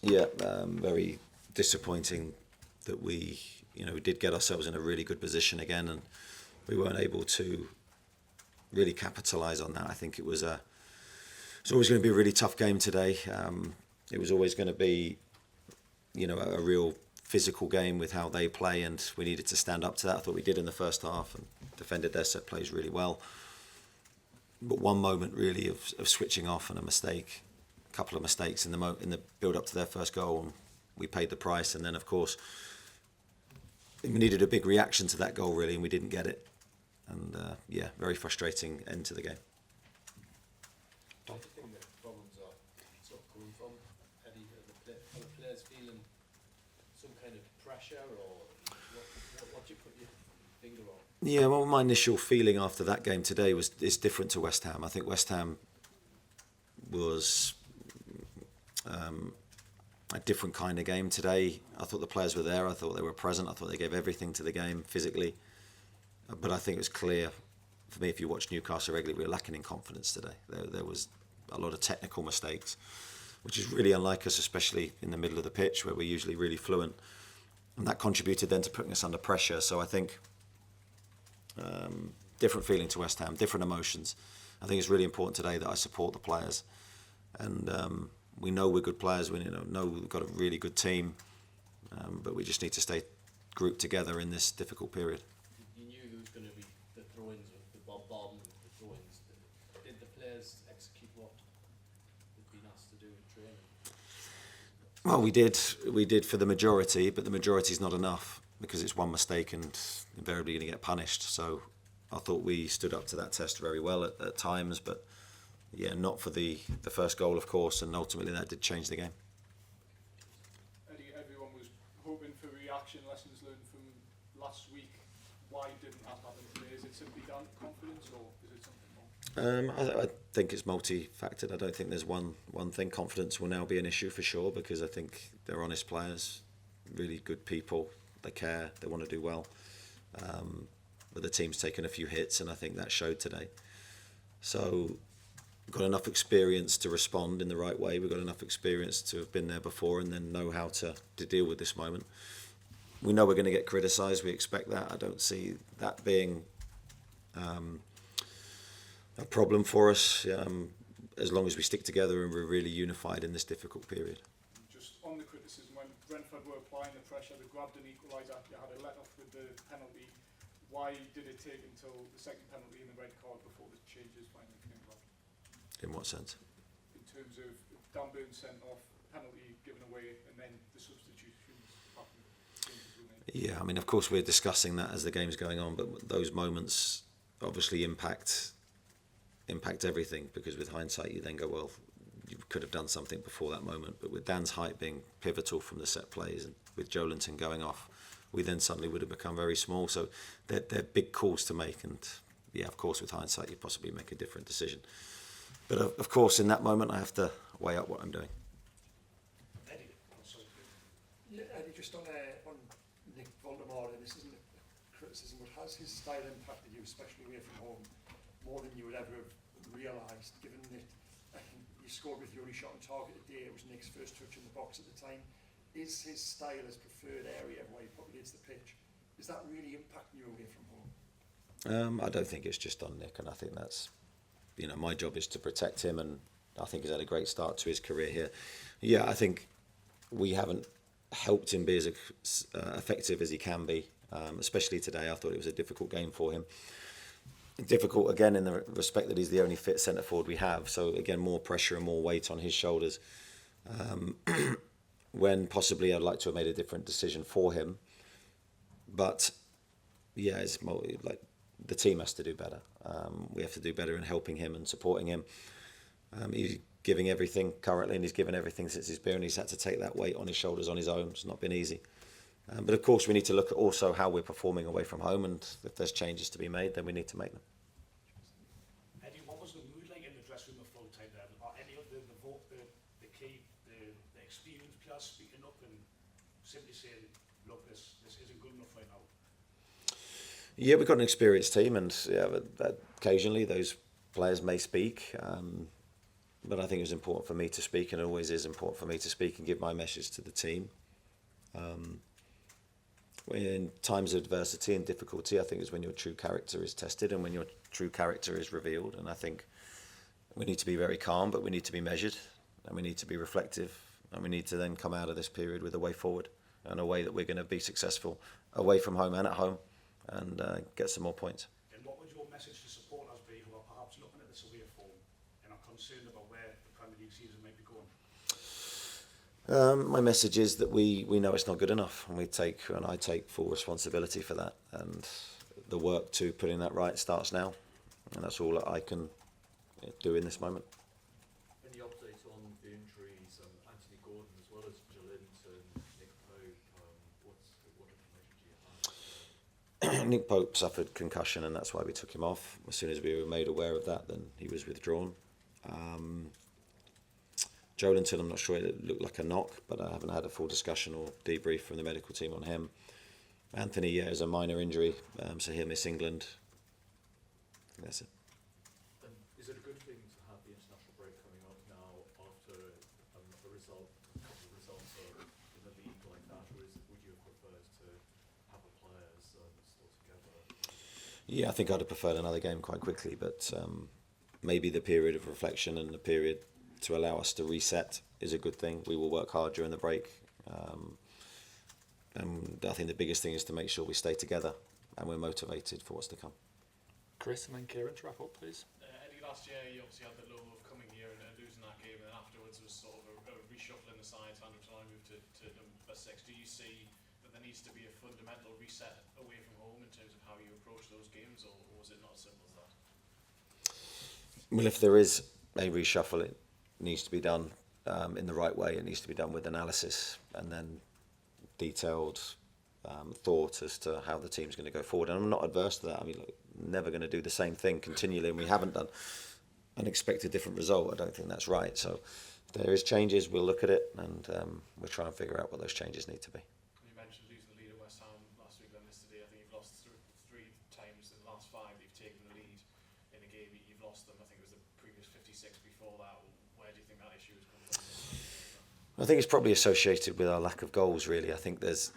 Yeah, very disappointing that we did get ourselves in a really good position again, and we weren't able to really capitalise on that. I think it's always going to be a really tough game today. It was always going to be, a real physical game with how they play, and we needed to stand up to that. I thought we did in the first half and defended their set plays really well. But one moment really of switching off and a couple of mistakes in the build up to their first goal, and we paid the price. And then of course we needed a big reaction to that goal really, and we didn't get it. And very frustrating end to the game. Where do you think the problems are sort of coming from, Eddie? Are the players feeling some kind of pressure, or what do you put your finger on? Yeah, well, my initial feeling after that game today is different to West Ham. I think West Ham was a different kind of game today. I thought the players were there. I thought they were present. I thought they gave everything to the game physically. But I think it was clear for me, if you watch Newcastle regularly, we were lacking in confidence today. There was a lot of technical mistakes, which is really unlike us, especially in the middle of the pitch where we're usually really fluent. And that contributed then to putting us under pressure. So I think different feeling to West Ham, different emotions. I think it's really important today that I support the players. And we know we're good players. We know we've got a really good team. But we just need to stay grouped together in this difficult period. You knew there was going to be the throw-ins with the bombing, the throw-ins. Did the players execute what they'd been asked to do in training? Well, we did for the majority, but the majority is not enough because it's one mistake and invariably going to get punished. So I thought we stood up to that test very well at times, but yeah, not for the first goal, of course, and ultimately that did change the game. Eddie, everyone was hoping for reaction, lessons learned from last week. Why didn't that happen today? Is it simply down to confidence, or is it something more? I think it's multi-factored. I don't think there's one thing. Confidence will now be an issue for sure because I think they're honest players, really good people. They care, they want to do well. But the team's taken a few hits, and I think that showed today. So we've got enough experience to respond in the right way. We've got enough experience to have been there before and then know how to deal with this moment. We know we're going to get criticised. We expect that. I don't see that being a problem for us as long as we stick together and we're really unified in this difficult period. Just on the criticism, when Brentford were applying the pressure, they grabbed an equaliser, you had a let-off with the penalty. Why did it take until the second penalty and the red card before the changes finally came about? In what sense? In terms of Dan Burn sent off, penalty given away, and then the substitutions happened. Yeah, I mean, of course we're discussing that as the game's going on, but those moments obviously impact everything because with hindsight you then go, well, you could have done something before that moment. But with Dan's height being pivotal from the set plays and with Joelinton going off, we then suddenly would have become very small. So they're big calls to make, and yeah, of course with hindsight you possibly make a different decision. But of course in that moment I have to weigh up what I'm doing. Eddie, Eddie, just on Nick Voldemort, this isn't a criticism, but has his style impacted you, especially away from home, more than you would ever have realised, given that you scored with your only shot on target today? It was Nick's first touch in the box at the time. Is his style his preferred area where he populates the pitch? Is that really impacting you away from home? I don't think it's just on Nick, and I think that's, my job is to protect him, and I think he's had a great start to his career here. Yeah, I think we haven't helped him be as effective as he can be, especially today. I thought it was a difficult game for him. Difficult again in the respect that he's the only fit centre forward we have, so again more pressure and more weight on his shoulders. When possibly I'd like to have made a different decision for him, but yeah, it's like the team has to do better. We have to do better in helping him and supporting him. He's giving everything currently, and he's given everything since he's been. He's had to take that weight on his shoulders on his own. It's not been easy. But of course we need to look at also how we're performing away from home, and if there's changes to be made, then we need to make them. Eddie, what was the mood like in the dressing room at full time then? Are any of the experienced players speaking up and simply saying, look, this isn't good enough right now? Yeah, we've got an experienced team, and yeah, but occasionally those players may speak. but I think it was important for me to speak, and it always is important for me to speak and give my message to the team. In times of adversity and difficulty, I think is when your true character is tested and when your true character is revealed. And I think we need to be very calm, but we need to be measured, and we need to be reflective, and we need to then come out of this period with a way forward and a way that we're going to be successful away from home and at home, and get some more points. And what would your message to supporters be who are perhaps looking at this away form and are concerned about where the Premier League season might be going? My message is that we know it's not good enough, and I take full responsibility for that, and the work to putting that right starts now, and that's all that I can do in this moment. Any update on the injuries, Anthony Gordon as well as Joelinton, Nick Howe, what information do you have? Nick Pope suffered concussion, and that's why we took him off. As soon as we were made aware of that, then he was withdrawn. Joelinton, I'm not sure, it looked like a knock, but I haven't had a full discussion or debrief from the medical team on him. Anthony, yeah, is a minor injury, so he'll miss England. I think that's it. And is it a good thing to have the international break coming up now after a couple of results in the league like that, or would you have preferred to have the players still together? Yeah, I think I'd have preferred another game quite quickly, but maybe the period of reflection and the period to allow us to reset is a good thing. We will work hard during the break, and I think the biggest thing is to make sure we stay together and we're motivated for what's to come. Chris and then Kieran to wrap up, please. Eddie, last year you obviously had the low of coming here and losing that game, and then afterwards it was sort of a reshuffle in the sides, Andrew Tallon moved to number 6. Do you see that there needs to be a fundamental reset away from home in terms of how you approach those games, or was it not as simple as that? Well, if there is a reshuffle, it needs to be done in the right way. It needs to be done with analysis and then detailed thought as to how the team's going to go forward. And I'm not adverse to that. I mean, look, never going to do the same thing continually, and we haven't done and expect a different result. I don't think that's right. So if there is changes, we'll look at it, and we'll try and figure out what those changes need to be. You mentioned losing the lead at West Ham last week and yesterday. I think you've lost three times in the last 5 you've taken the lead in a game. You've lost them. I think it was the previous 56 before that. Where do you think that issue has come from? I think it's probably associated with our lack of goals, really. I think there's,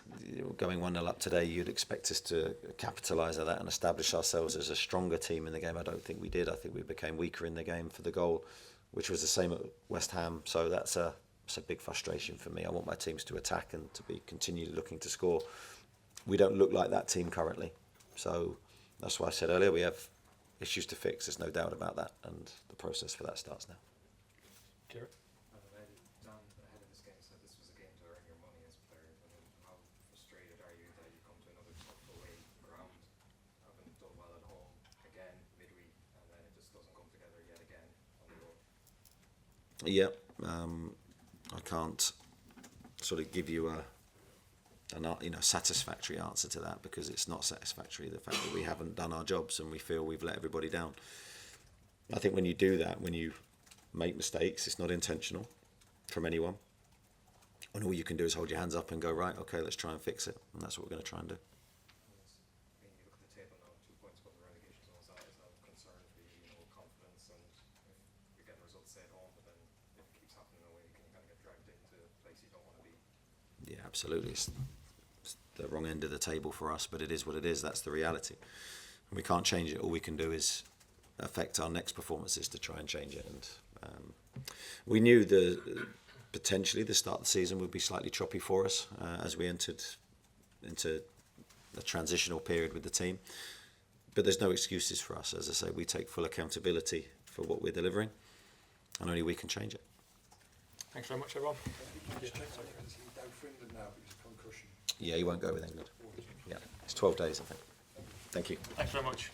going 1-0 up today, you'd expect us to capitalise on that and establish ourselves as a stronger team in the game. I don't think we did. I think we became weaker in the game for the goal, which was the same at West Ham. So that's a big frustration for me. I want my teams to attack and to be continually looking to score. We don't look like that team currently. So that's why I said earlier, we have issues to fix. There's no doubt about that, and the process for that starts now. Kieran? Dan, ahead of this game, said this was a game to earn your money as players. I mean, how frustrated are you that you come to another tough away ground, having done well at home again midweek, and then it just doesn't come together yet again on the road? Yeah, I can't sort of give you a satisfactory answer to that, because it's not satisfactory, the fact that we haven't done our jobs and we feel we've let everybody down. I think when you do that, when you make mistakes, it's not intentional from anyone, and all you can do is hold your hands up and go, right, okay, let's try and fix it, and that's what we're going to try and do. I mean, you look at the table now, 2 points above the relegation zone. Is that a concern for you, confidence, and if you're getting results say at home, but then if it keeps happening away, can you kind of get dragged into a place you don't want to be? Yeah, absolutely. It's the wrong end of the table for us, but it is what it is. That's the reality. And we can't change it. All we can do is affect our next performances to try and change it. And we knew potentially the start of the season would be slightly choppy for us as we entered into a transitional period with the team. But there's no excuses for us. As I say, we take full accountability for what we're delivering, and only we can change it. Thanks very much, everyone. Just check out Anthony down for England now because of concussion. Yeah, he won't go with England. Yeah, it's 12 days, I think. Thank you. Thanks very much.